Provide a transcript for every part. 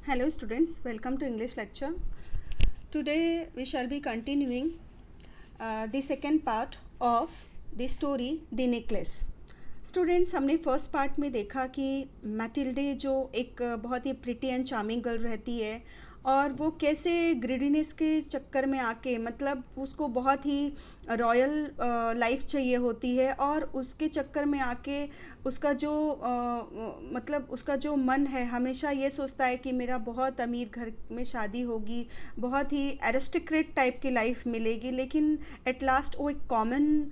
Hello students, welcome to English lecture. Today we shall be continuing the second part of the story The Necklace. Students, हमने first part में देखा कि मैटिल्डे जो एक बहुत ही pretty and charming girl रहती है और वो कैसे ग्रीडीनेस के चक्कर में आके मतलब उसको बहुत ही रॉयल लाइफ चाहिए होती है और उसके चक्कर में आके उसका जो मतलब उसका जो मन है हमेशा ये सोचता है कि मेरा बहुत अमीर घर में शादी होगी, बहुत ही एरिस्टोक्रेट टाइप की लाइफ मिलेगी, लेकिन एट लास्ट वो एक कॉमन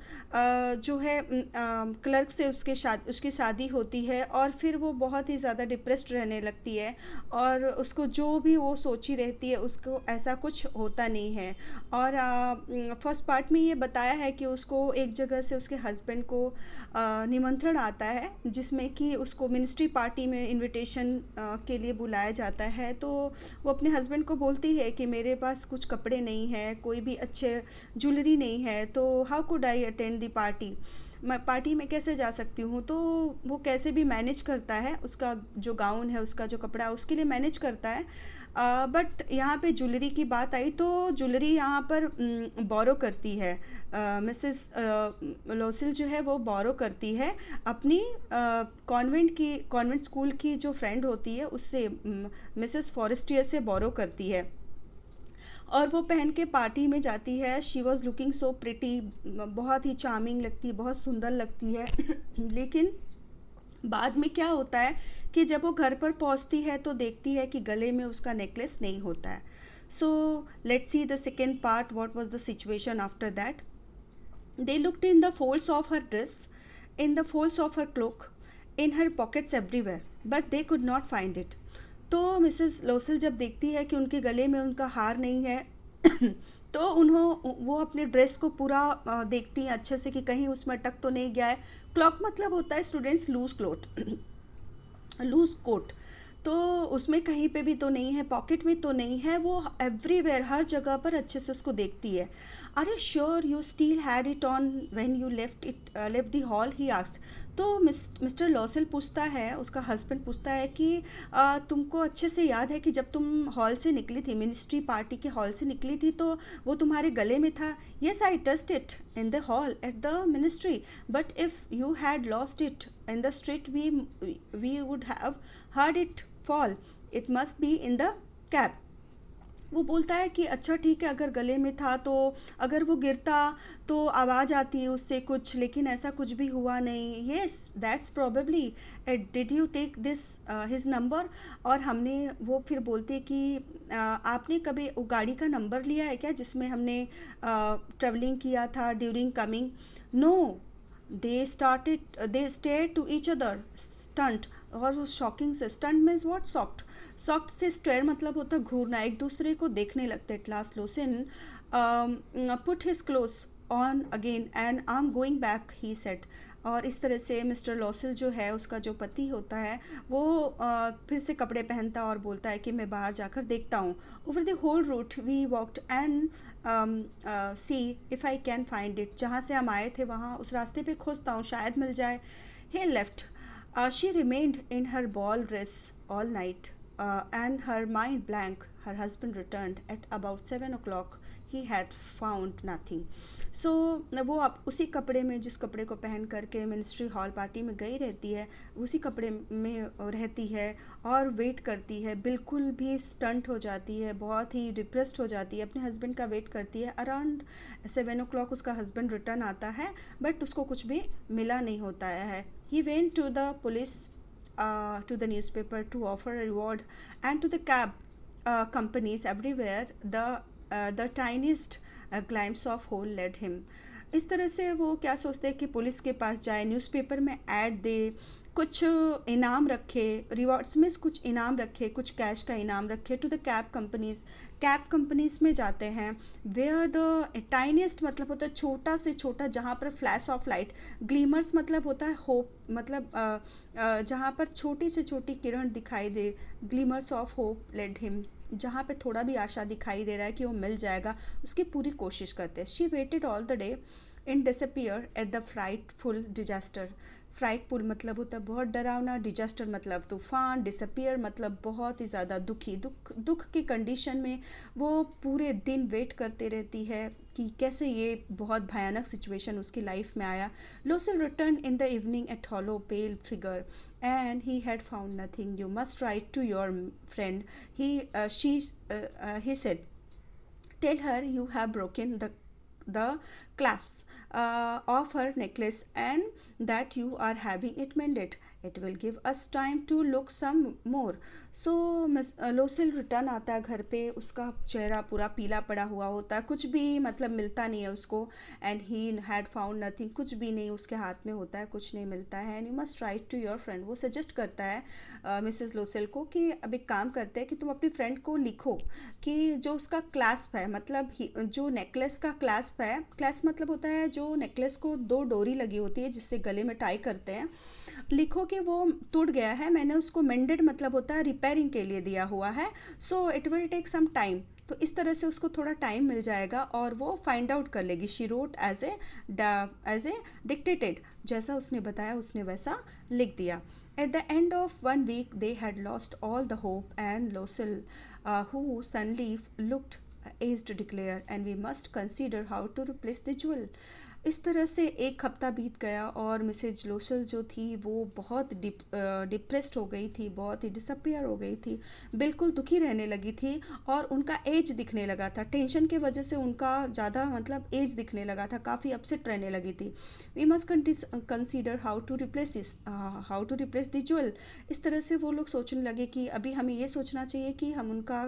जो है क्लर्क से उसकी शादी होती है और फिर वो बहुत ही ज़्यादा डिप्रेस्ड रहने लगती है और उसको जो भी वो सोची रहती है उसको ऐसा कुछ होता नहीं है। और फर्स्ट पार्ट में ये बताया है कि उसको एक जगह से उसके हस्बैंड को निमंत्रण आता है जिसमें कि उसको मिनिस्ट्री पार्टी में इनविटेशन के लिए बुलाया जाता है। तो वो अपने हस्बैंड को बोलती है कि मेरे पास कुछ कपड़े नहीं है, कोई भी अच्छे ज्वेलरी नहीं है, तो how could I attend the party, मैं पार्टी में कैसे जा सकती हूँ। तो वो कैसे भी मैनेज करता है, उसका जो गाउन है, उसका जो कपड़ा है, उसके लिए मैनेज करता है। बट यहाँ पे ज्वेलरी की बात आई तो ज्वेलरी यहाँ पर बोरो करती है। मिसेस लोसिल जो है वो बोरो करती है अपनी कॉन्वेंट स्कूल की जो फ्रेंड होती है उससे, मिसेस फॉरेस्टियर से बोरो करती है और वो पहन के पार्टी में जाती है। She was looking so pretty, बहुत ही चार्मिंग लगती है, बहुत सुंदर लगती है लेकिन बाद में क्या होता है कि जब वो घर पर पहुंचती है तो देखती है कि गले में उसका नेकलेस नहीं होता है। So let's see the second part, what was the situation after that. They looked in the folds of her dress, in the folds of her cloak, in her pockets everywhere, but they could not find it. तो Mrs Loisel जब देखती है कि उनके गले में उनका हार नहीं है तो वो अपने ड्रेस को पूरा देखती हैं अच्छे से कि कहीं उसमें अटक तो नहीं गया है। क्लॉक मतलब होता है students loose cloth loose coat, तो उसमें कहीं पे भी तो नहीं है, पॉकेट में तो नहीं है। वो एवरीवेयर हर जगह पर अच्छे से उसको देखती है। Are you sure you still had it on when you left the hall, he asked. तो मिस्टर लॉसेल पूछता है, उसका हस्बैंड पूछता है कि तुमको अच्छे से याद है कि जब तुम हॉल से निकली थी, मिनिस्ट्री पार्टी के हॉल से निकली थी, तो वो तुम्हारे गले में था। Yes, I touched it in the hall at the ministry, but if you had lost it in the street we would have heard it fall. It must be in the cab. वो बोलता है कि अच्छा ठीक है, अगर गले में था तो अगर वो गिरता तो आवाज़ आती उससे कुछ, लेकिन ऐसा कुछ भी हुआ नहीं। Yes that's probably, did you take this his number. और हमने, वो फिर बोलते कि आपने कभी वो गाड़ी का नंबर लिया है क्या जिसमें हमने ट्रेवलिंग किया था during coming. No, they stared to each other, stunned। और वो शॉकिंग से, स्टंट मीन्स व्हाट, सॉक्ट, सॉक्ट से स्टेयर मतलब होता है घूरना, एक दूसरे को देखने लगते। At last Loisel put his clothes on again and I am going back, he said. और इस तरह से मिस्टर लॉसिल जो है, उसका जो पति होता है, वो फिर से कपड़े पहनता और बोलता है कि मैं बाहर जाकर देखता हूँ। Over the whole route we walked and see if I can find it. जहाँ से हम आए थे वहाँ उस रास्ते पे खोजता हूँ, शायद मिल जाए। He left, she remained in her ball dress all night and her mind blank. Her husband returned at about 7 o'clock. He had found nothing. So वो अब उसी कपड़े में, जिस कपड़े को पहन करके मिनिस्ट्री हॉल पार्टी में गई रहती है, उसी कपड़े में रहती है और वेट करती है। बिल्कुल भी स्टंट हो जाती है, बहुत ही डिप्रेस्ड हो जाती है, अपने हस्बैंड का वेट करती है। अराउंड 7 o'clock उसका हस्बैंड रिटर्न आता है, बट उसको कुछ भी मिला नहीं होता है। He went to the police, to the newspaper to offer a reward, and to the cab companies everywhere. The tiniest glimpse of hole led him. इस तरह से वो क्या सोचते हैं कि पुलिस के पास जाए, न्यूज़पेपर में ऐड दे, कुछ इनाम रखे, रिवॉर्ड्स में कुछ इनाम रखे, कुछ कैश का इनाम रखे। टू द कैब कंपनीज में जाते हैं। वेयर द टाइनिएस्ट मतलब होता है छोटा से छोटा, जहाँ पर फ्लैश ऑफ लाइट, ग्लीमर्स मतलब होता है होप, मतलब जहाँ पर छोटी से छोटी किरण दिखाई दे, ग्लीमर्स ऑफ होप लेड हिम, जहाँ पे थोड़ा भी आशा दिखाई दे रहा है कि वो मिल जाएगा, उसकी पूरी कोशिश करते हैं। She weighted all the day in disappear at the frightful disaster. Frightful मतलब होता है बहुत डरावना, डिजास्टर मतलब तूफान, डिसअपियर मतलब बहुत ही ज़्यादा दुखी, दुख की कंडीशन में वो पूरे दिन वेट करते रहती है कि कैसे ये बहुत भयानक सिचुएशन उसकी लाइफ में आया. Loisel return in the evening at hollow pale figure and he had found nothing. You must write to your friend. He said, tell her you have broken the clasp of her necklace and that you are having it mended. It will give us time to look some more. So लोसेल return आता है घर पे, उसका चेहरा पूरा पीला पड़ा हुआ होता है, कुछ भी मतलब मिलता नहीं है उसको. And he had found nothing, कुछ भी नहीं उसके हाथ में होता है, कुछ नहीं मिलता है. And you must write to your friend. वो सजेस्ट करता है मिसेस लोसेल को कि अब एक काम करते हैं कि तुम अपनी फ्रेंड को लिखो कि जो उसका क्लास्प है, मतलब जो नेकलेस का क्लास्प है, क्लास्प मतलब होता है जो नेकलेस को दो डोरी लगी होती है जिससे गले में टाई करते हैं, लिखो कि वो टूट गया है, मैंने उसको मेंडेड मतलब होता है रिपेयरिंग के लिए दिया हुआ है, so it will take some time. तो इस तरह से उसको थोड़ा टाइम मिल जाएगा और वो फाइंड आउट कर लेगी. She wrote as a dictated, जैसा उसने बताया उसने वैसा लिख दिया. At the end of 1 week, they had lost all the hope, and Losel, who suddenly looked aged, declared, and we must consider how to replace the jewel. इस तरह से एक हफ्ता बीत गया और मिसेज लोसल जो थी वो बहुत डिप्रेस्ड हो गई थी, बहुत ही डिसअपियर हो गई थी, बिल्कुल दुखी रहने लगी थी और उनका एज दिखने लगा था. टेंशन की वजह से उनका ज़्यादा मतलब एज दिखने लगा था, काफ़ी अपसेट रहने लगी थी. We must consider how to replace the jewel. इस तरह से वो लोग सोचने लगे कि अभी हमें ये सोचना चाहिए कि हम उनका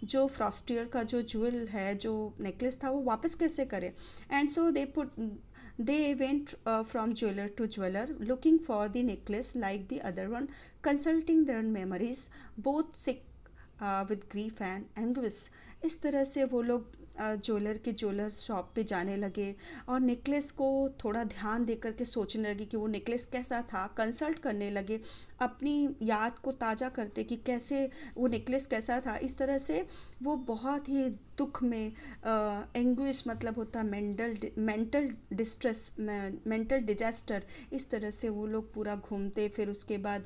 जो फ्रॉस्टियर का जो ज्वेल है, जो नेकलेस था, वो वापस कैसे करें. And so they went from jeweler to jeweler looking for the necklace like the other one, consulting their memories, both sick with grief and anguish. इस तरह से वो लोग ज्वेलर शॉप पे जाने लगे और नेकलेस को थोड़ा ध्यान दे करके सोचने लगे कि वो नेकलेस कैसा था, कंसल्ट करने लगे, अपनी याद को ताज़ा करते कि कैसे वो नेकलेस कैसा था. इस तरह से वो बहुत ही दुख में, एंग्विश मतलब होता है मेंटल डिस्ट्रेस, मेंटल डिजास्टर, इस तरह से वो लोग पूरा घूमते. फिर उसके बाद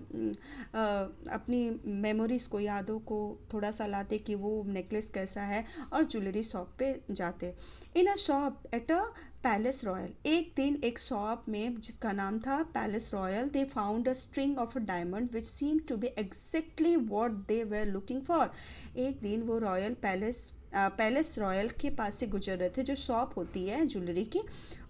अपनी मेमोरीज़ को, यादों को थोड़ा सा लाते कि वो नेकलेस कैसा है और ज्वेलरी शॉप पे जाते. In a shop at a palace royal, एक दिन एक शॉप में जिसका नाम था palace royal, they found a string of a diamond which seem to be exactly what they were looking for. एक दिन वो पैलेस रॉयल के पास से गुजर रहे थे, जो शॉप होती है ज्वेलरी की,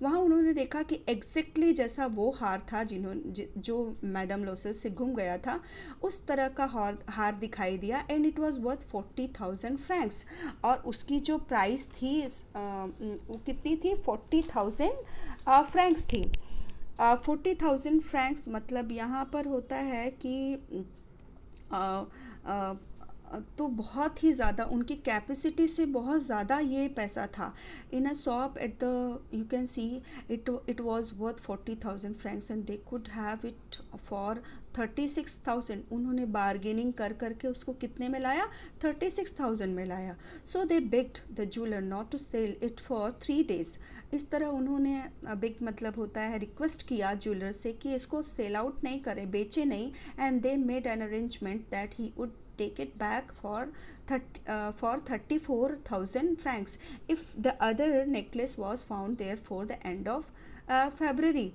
वहाँ उन्होंने देखा कि एग्जैक्टली जैसा वो हार था जो मैडम लोसेल से गुम गया था, उस तरह का हार दिखाई दिया. And it was worth 40,000 Franks. और उसकी जो प्राइस थी वो कितनी थी, 40,000 फ्रैंक्स थी. 40,000 फ्रैंक्स मतलब यहाँ पर होता है कि तो बहुत ही ज़्यादा उनकी कैपेसिटी से बहुत ज़्यादा ये पैसा था. In a shop at the, you can see, it was worth 40,000 francs and they could have it for 36,000. उन्होंने बार्गेनिंग कर करके उसको कितने में लाया, 36,000 में लाया. So they begged the jeweller not to sell it for 3 days. इस तरह उन्होंने बेग मतलब होता है रिक्वेस्ट किया ज्वेलर से कि इसको सेल आउट नहीं करें, बेचे नहीं. And they made an arrangement that he would take it back for 34,000 francs if the other necklace was found there for the end of February.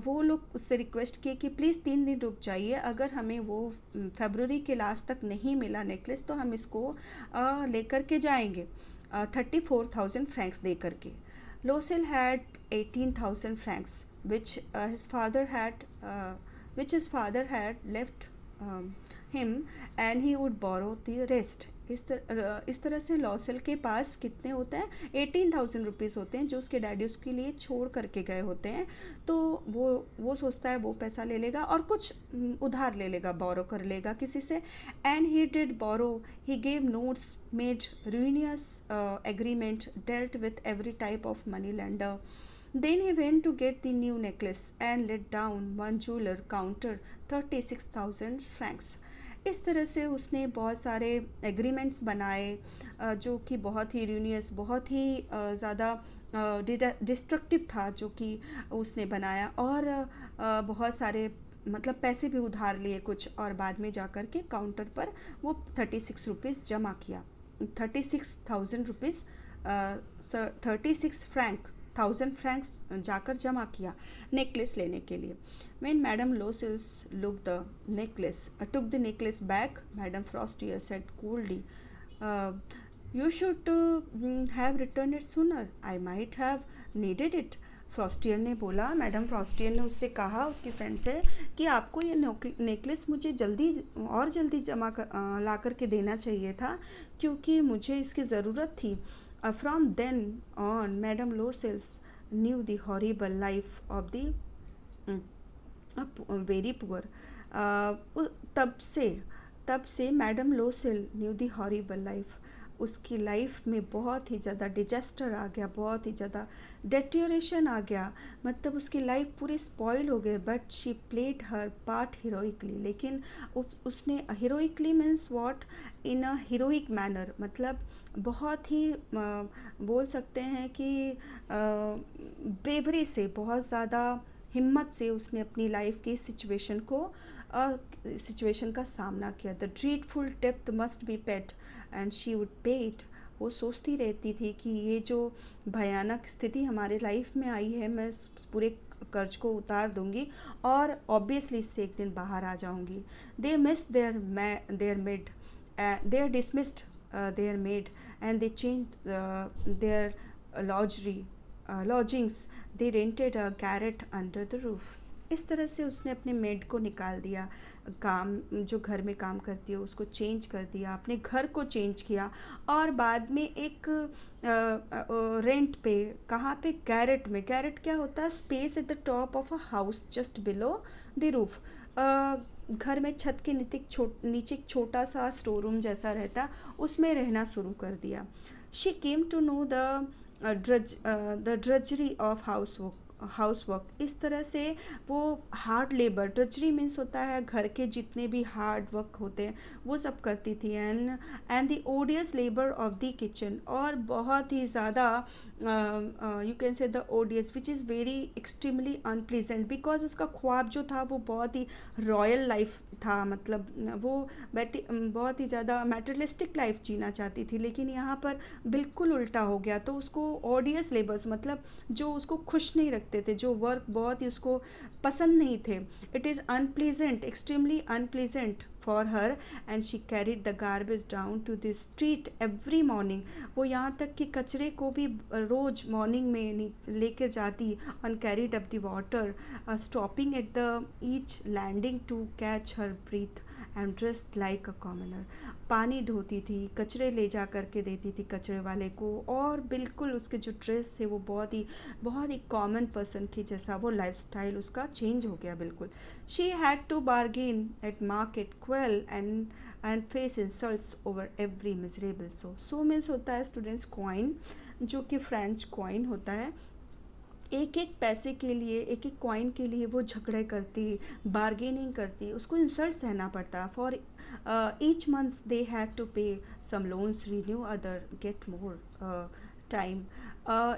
वो लोग उससे रिक्वेस्ट किए कि प्लीज़ 3 दिन रुक जाइए, अगर हमें वो फरवरी के लास्ट तक नहीं मिला नेकलेस तो हम इसको लेकर के जाएंगे 34,000 फ्रैंक्स दे करके. लोसेल had 18,000 Franks which his father had left him and he would borrow the rest. इस तरह से लॉसेल के पास कितने होते हैं, 18,000 रुपीज़ होते हैं जो उसके डैडी उसके लिए छोड़ करके गए होते हैं. तो वो सोचता है वो पैसा ले लेगा और कुछ उधार ले लेगा, बोरो कर लेगा किसी से. And he did borrow, he gave notes, made ruinous agreement, dealt with every type of money lender. Then he went to get the new necklace and let down one jeweler counter 36,000 francs. इस तरह से उसने बहुत सारे agreements बनाए जो कि बहुत ही र्यूनियस, बहुत ही ज़्यादा डिस्ट्रक्टिव था जो कि उसने बनाया, और बहुत सारे मतलब पैसे भी उधार लिए कुछ, और बाद में जा कर के काउंटर पर वो 36 रुपीज़ जमा किया, 36,000 रुपीज़, 36,000 फ्रैंक्स जाकर जमा किया नेकलेस लेने के लिए. When Madame Loisel took the necklace back, Madame Frostier said coolly, uh, "You should have returned it sooner. I might have needed it." फ्रॉस्टियर ने बोला, मैडम फ्रॉस्टियर ने उससे कहा, उसकी फ्रेंड से, कि आपको ये नेकलेस मुझे जल्दी जमा ला करके देना चाहिए था, क्योंकि मुझे इसकी ज़रूरत थी. From then on madam Loisel knew the horrible life of the very poor. तब से madam Loisel knew the horrible life, उसकी लाइफ में बहुत ही ज़्यादा डिजास्टर आ गया, बहुत ही ज़्यादा डेट्योरेशन आ गया, मतलब उसकी लाइफ पूरी स्पॉइल हो गई. But she played her part heroically, लेकिन उसने heroically means what, in a heroic manner, मतलब बहुत ही बोल सकते हैं कि ब्रेवरी से, बहुत ज़्यादा हिम्मत से उसने अपनी लाइफ की सिचुएशन का सामना किया. द ड्रीडफुल डेप्थ must be paid and she would pay it. वो सोचती रहती थी कि ये जो भयानक स्थिति हमारे लाइफ में आई है, मैं पूरे कर्ज को उतार दूंगी और ऑब्वियसली इससे एक दिन बाहर आ जाऊंगी. They miss their maid, they are dismissed their maid, and they changed their lodgings. They rented a garret under the roof. इस तरह से उसने अपने मेड को निकाल दिया, काम जो घर में काम करती है उसको चेंज कर दिया, अपने घर को चेंज किया, और बाद में एक रेंट पे, कहाँ पे, गैरेट में. गैरेट क्या होता है? Space at the top of a house just below the roof. घर में छत के नीचे एक छोटा सा स्टोर रूम जैसा रहता, उसमें रहना शुरू कर दिया. She came to know the drudgery of house work. इस तरह से वो हार्ड लेबर, ड्रजरी मीन्स होता है घर के जितने भी हार्ड वर्क होते हैं वो सब करती थी. And the ओडियस labour of the kitchen, और बहुत ही ज़्यादा you can say the ओडियस which is very extremely unpleasant, because उसका ख्वाब जो था वो बहुत ही रॉयल लाइफ था, मतलब वो बहुत ही ज़्यादा मैटेरियलिस्टिक लाइफ जीना चाहती थी, लेकिन यहाँ पर बिल्कुल उल्टा हो गया. तो उसको ऑडियस लेबर्स, मतलब जो उसको खुश नहीं रखते थे, जो वर्क बहुत ही उसको पसंद नहीं थे, it is unpleasant, extremely unpleasant for her, and she carried the garbage down to the street every morning. वो यहाँ तक कि कचरे को भी रोज़ मॉर्निंग में लेकर जाती, and carried up the water, stopping at the each landing to catch her breath, and dressed like a commoner. पानी ढोती थी, कचरे ले जा करके देती थी कचरे वाले को, और बिल्कुल उसके जो ड्रेस थे वो बहुत ही कॉमन पर्सन की जैसा, वो लाइफस्टाइल उसका चेंज हो गया बिल्कुल. She had to bargain at market, quarrel and face insults over every miserable so means होता है स्टूडेंट्स कॉइन, जो कि फ्रेंच कॉइन होता है. एक एक पैसे के लिए, एक एक कॉइन के लिए वो झगड़े करती, बार्गेनिंग करती, उसको इंसल्ट सहना पड़ता. For each month they had to pay some loans, renew other, get more time.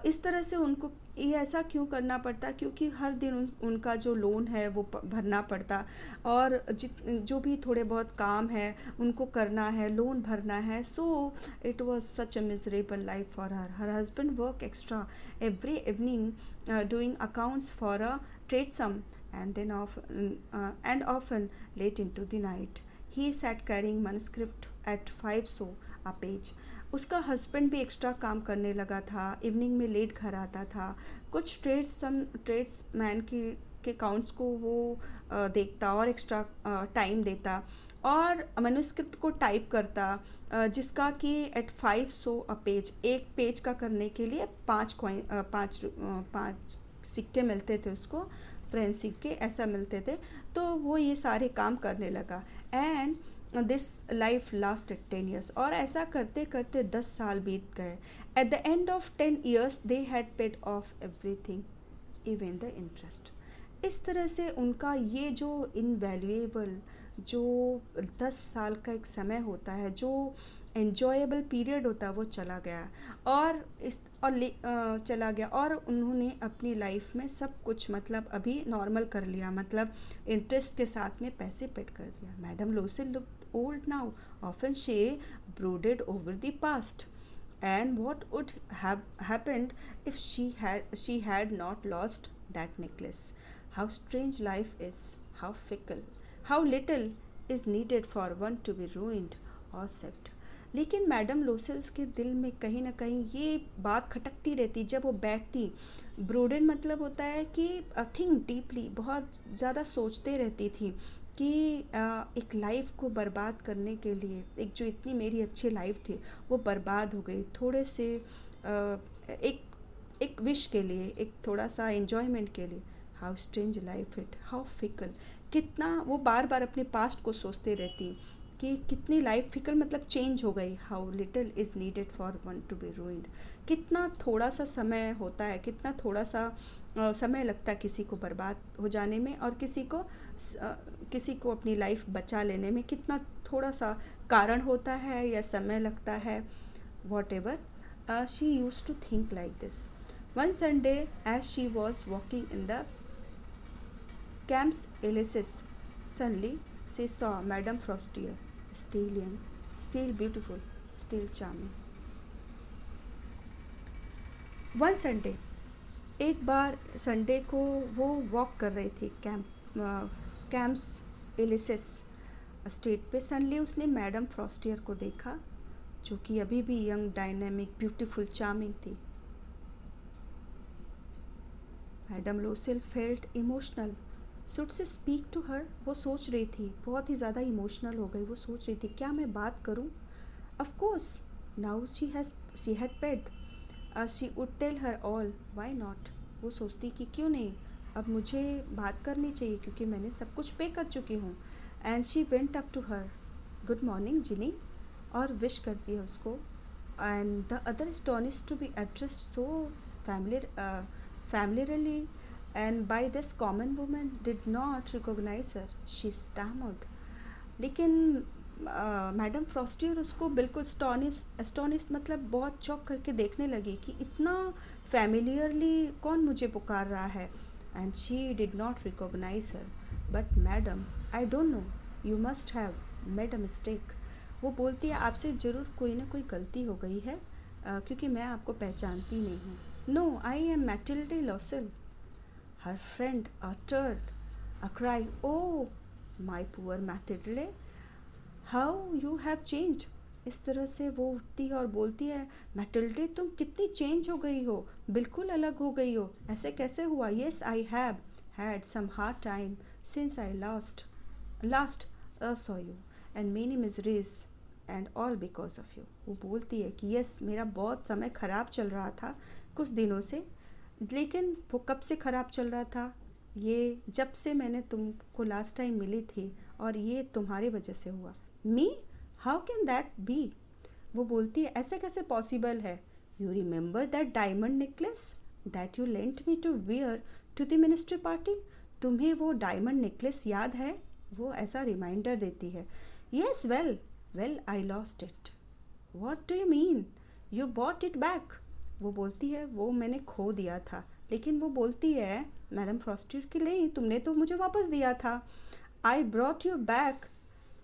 इस तरह से उनको ये ऐसा क्यों करना पड़ता? क्योंकि हर दिन उनका जो लोन है वो भरना पड़ता, और जो भी थोड़े बहुत काम है उनको करना है, लोन भरना है. So it was such a miserable life for her husband work extra every evening doing accounts for a trade sum, and often late into the night. He sat carrying manuscript at 5 so a page. उसका husband भी extra काम करने लगा था, evening में late घर आता था, कुछ ट्रेड्समैन के अकाउंट्स को वो देखता और एक्स्ट्रा टाइम देता, और मैन्युस्क्रिप्ट को टाइप करता, जिसका कि एट 5 सो अ पेज, एक पेज का करने के लिए 5 सिक्के मिलते थे उसको, फ्रेंच सिक्के ऐसा मिलते थे. तो वो ये सारे काम करने लगा. And this life lasted 10 years, और ऐसा करते करते 10 साल बीत गए. At the end of 10 years they had paid of everything, even the interest. इस तरह से उनका ये जो इनवैल्यूएबल, जो 10 साल का एक समय होता है, जो एन्जॉयबल पीरियड होता है वो चला गया, और चला गया, और उन्होंने अपनी लाइफ में सब कुछ मतलब अभी नॉर्मल कर लिया, मतलब इंटरेस्ट के साथ में पैसे पेड कर दिया. Madam Loisel looked old now, often she brooded over the past. And what would have happened if she had not lost that necklace? How strange life is, how fickle, how little is needed for one to be ruined or saved. लेकिन madam लोसेल्स के दिल में कहीं ना कहीं ये बात खटकती रहती जब वो बैठती. ब्रोडन मतलब होता है कि थिंक डीपली, बहुत ज़्यादा सोचते रहती थी कि एक लाइफ को बर्बाद करने के लिए, एक जो इतनी मेरी अच्छी लाइफ थी वो बर्बाद हो गई थोड़े से एक एक विश के लिए, एक थोड़ा सा एन्जॉयमेंट के लिए. How strange life it, how fickle. कितना वो बार बार अपने पास्ट को सोचते रहती कि कितनी लाइफ फिकल, मतलब चेंज हो गई. How little is needed for one to be ruined. कितना थोड़ा सा समय होता है, कितना थोड़ा सा समय लगता है किसी को बर्बाद हो जाने में, और किसी को अपनी लाइफ बचा लेने में कितना थोड़ा सा कारण होता है या समय लगता है. Whatever she use to think like this. One Sunday as she was walking in the Camps Elysees, suddenly she saw Madame Frostier, still young, still beautiful, still charming. One Sunday, एक बार Sunday को वो walk कर रही थी Champs Elysees street पे. Suddenly उसने madam Forestier को देखा, जो कि अभी भी यंग, डायनेमिक, ब्यूटीफुल, चार्मिंग थी. Madam Loisel felt emotional. Should she speak to her. वो सोच रही थी, बहुत ही ज़्यादा इमोशनल हो गई. वो सोच रही थी क्या मैं बात करूं. Of course now she had paid, she would tell her all. Why not. वो सोचती कि क्यों नहीं, अब मुझे बात करनी चाहिए क्योंकि मैंने सब कुछ पे कर चुकी हूँ. And she went up to her. Good morning Jeanne, और विश करती है उसको. And the other astonished to be addressed so familiarly, and by this common woman did not recognize her. She stammered. लेकिन मैडम फ्रॉस्टियर उसको बिल्कुल astonish मतलब बहुत चौंक करके देखने लगी कि इतना फैमिलियरली कौन मुझे पुकार रहा है. And she did not recognise her. But madam I don't know, you must have made a mistake. वो बोलती है आपसे ज़रूर कोई ना कोई गलती हो गई है, क्योंकि मैं आपको पहचानती नहीं हूँ. No, I am Mathilde Loisel. Her friend uttered a cry. Oh, my poor Matilde, how you have changed. इस तरह से वो उठती है और बोलती है, मैटिल्डे तुम कितनी चेंज हो गई हो, बिल्कुल अलग हो गई हो. ऐसे कैसे हुआ. Yes, I have had some hard time since I last saw you, and many miseries, and all because of you. वो बोलती है कि यस, मेरा बहुत समय ख़राब चल रहा था कुछ दिनों से. लेकिन वो कब से ख़राब चल रहा था, ये जब से मैंने तुमको लास्ट टाइम मिली थी, और ये तुम्हारी वजह से हुआ. Me, how can that be. वो बोलती है ऐसे कैसे पॉसिबल है. You remember that diamond necklace that you lent me to wear to the ministry party. तुम्हें वो डायमंड नेकलेस याद है. वो ऐसा रिमाइंडर देती है. Yes, well I lost it. What do you mean, you bought it back. वो बोलती है वो मैंने खो दिया था. लेकिन वो बोलती है मैडम फ्रॉस्टियर के लिए, तुमने तो मुझे वापस दिया था. I brought you back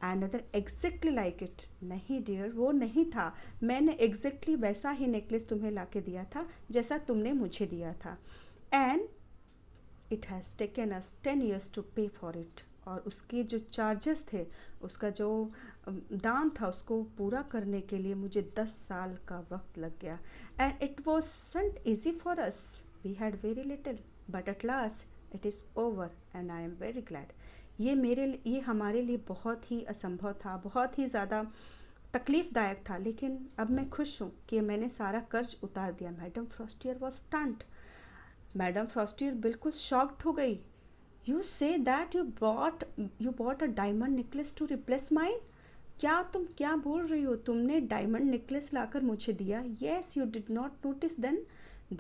another exactly like it. नहीं डियर, वो नहीं था. मैंने एग्जैक्टली वैसा ही नेकलेस तुम्हें ला के दिया था जैसा तुमने मुझे दिया था. And it has taken us 10 years to pay for it. और उसके जो चार्जेस थे, उसका जो दाम था, उसको पूरा करने के लिए मुझे 10 साल का वक्त लग गया. And it wasn't easy for us, we had very little, but at last it is over and I am very glad. ये हमारे लिए बहुत ही असंभव था, बहुत ही ज़्यादा तकलीफ़दायक था, लेकिन अब मैं खुश हूँ कि मैंने सारा कर्ज उतार दिया. Madam Forestier was stunned. Madam Forestier बिल्कुल शॉक्ड हो गई. You say that you bought a diamond necklace to replace mine? तुम क्या बोल रही हो. तुमने डायमंड नेकलेस लाकर मुझे दिया. Yes, you did not notice then.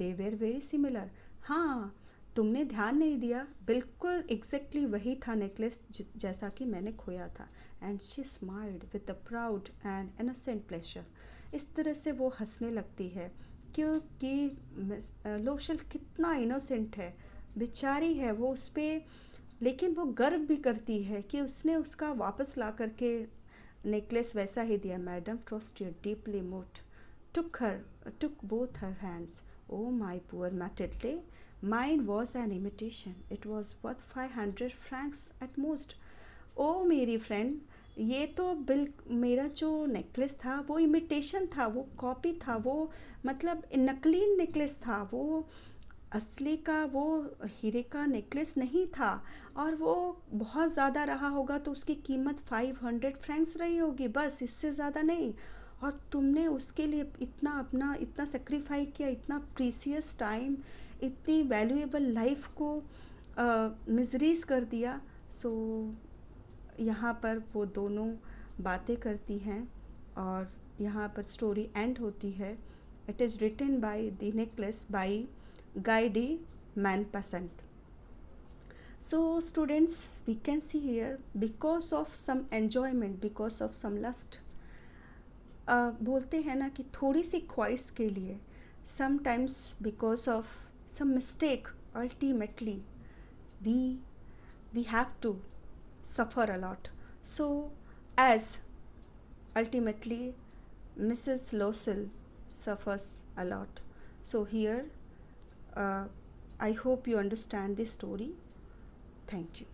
They were very similar. हाँ, तुमने ध्यान नहीं दिया, बिल्कुल एग्जैक्टली वही था नेकलेस जैसा कि मैंने खोया था। And she smiled with a proud and innocent pleasure. इस तरह से वो हंसने लगती है क्योंकि लोशल कितना इनोसेंट है, बेचारी है वो उस पर, लेकिन वो गर्व भी करती है कि उसने उसका वापस ला करके नेकलेस वैसा ही दिया। Madam Forestier deeply moved took both her hands. Oh, my poor Matilde, mine was an imitation. It was worth 500 francs at most. ओ मेरी फ्रेंड, ये तो बिल मेरा जो नेकलेस था वो इमिटेशन था, वो कॉपी था, वो मतलब नकली नेकलेस था, वो असली का वो हीरे का नेकलेस नहीं था। और वो बहुत ज़्यादा रहा होगा तो उसकी कीमत 500 फ्रैंक्स रही होगी, बस इससे ज़्यादा नहीं। और तुमने उसके लिए इतना अपना इतना सेक्रीफाई किया, इतना प्रीसियस टाइम, इतनी वैल्यूएबल लाइफ को मिजरीज कर दिया। सो यहाँ पर वो दोनों बातें करती हैं और यहाँ पर स्टोरी एंड होती है। It is written by the necklace by Guy de Maupassant. So students, we can see here, because of some enjoyment, because of some lust, बोलते हैं ना कि थोड़ी सी ख्वाहिश के लिए, sometimes because of some mistake, ultimately we have to suffer a lot. So as ultimately Mrs. Losel suffers a lot. So here I hope you understand this story. Thank you.